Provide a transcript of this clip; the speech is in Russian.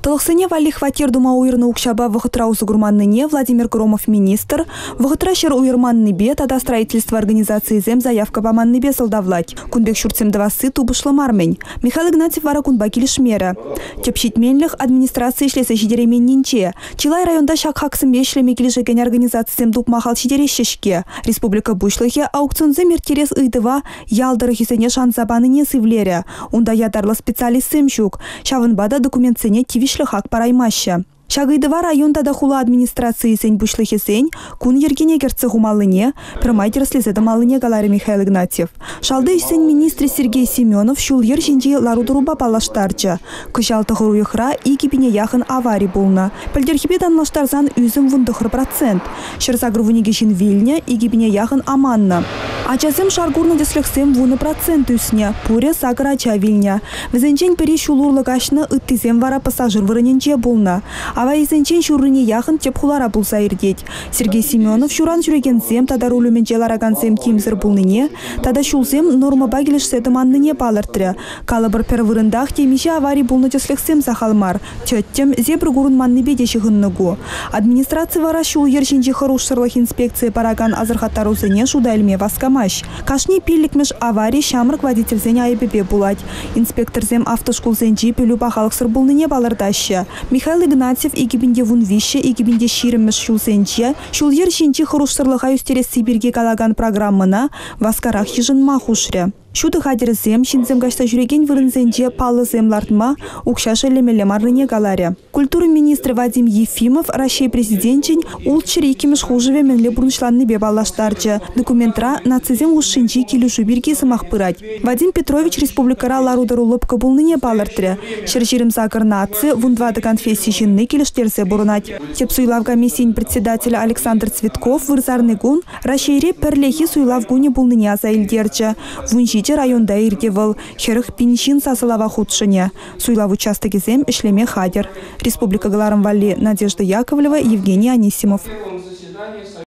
Толықсыне вали хватер дума уйрны укшаба вахытра узугурманныне Владимир Громов министр, вахытра шер уйрманны бе тада строительство организации зем заявка баманны бе солдавлать. Кунбек шурцем давасы тубышлы мармень. Михаил Игнатьев вара кунба килишмера. Тепшитменлих администрации шлеса жидеремен нинче. Чилай районда шакхаксым бешлеме килишеген организациям дуп махал шидерещешке. Республика бушлыхе аукцион земертерес ыдыва ялдыры хисене шансабаныне сывлере. Унда ядарлы специалистсем жук. Шавынбада документсене тивишлыхак параймаща. Шагайдыва районда да хула администрации сень бушлыхе сень, кун ергене герцы гумалыне, промайдер слезеда малыне галари Михаил Игнатьев. Шалды сень министр Сергей Семенов шул ержинди ларудуруба палаштарча. Кышалты хуруйхра и кипине яхын аварий булна. Пальдерхибе данлаштарзан үзім вундыхр процент. Шерзагрувуниге шин вильня и кипине яхын аманна. Ачасем шаргурна деслехсем вуны процент үсне, пуре сагарача вильня. Везенчен пери шулурлы кашны ыттизем вара пассажир вырыненче булна. Ава изенчен шурыне яхын теп хулара булса ирдеть. Сергей Семенов шуран жүрегенсем тада рулюменче ларагансем тимзір булныне, тада шулсем норма багилеш сетыманныне палыртыры. Калабыр первырындах темише аварий булны деслехсем сахалмар. Теттем зебр гурынманны бедеші гынныгу. Администрация вара шул ержинче хорошырлых инспекция параган азырхаттарузыне шудайлме васкамаш. Кашни пилікмеш аварий шамрык водительзене айбебе булать. Инспекторзем автошкулзенчи пилю бахалықсыр булныне балырдаща. Михаил Игнатьев игибинде вун вище, игибинде шириммеш шулсенче, шул ержинче хорошырлыха юстерес Сибирге калаган программына васкарах ежын махушре. Шуды хадерзем, шинзем гашта жүреген вырынзенче палы землартма укшашы лемеле марлыне галаре. Культура министр Вадим Ефимов, Россия президентчин, улчыр икимеш хужеве менле бурнышланны бебалаштарчы. Документра нацизем ушинчи килюшу бирги самах пырать. Вадим Петрович республикара ларудару лопка булныне палыртыры. Шерширим сакыр нации вундвады конфессии жинны килиштерсе бурунать. Теп суйлав комиссийн председателя Александр Цветков вырзарный гун Россия перлехи суйлав гуне булныне азаилдерчы. Вунжи районда иргевал, херых пинчин сасылава худшыне. Суйлав участок зем ишлеме хадер. Республика Галарым Валли Надежда Яковлева, Евгений Анисимов.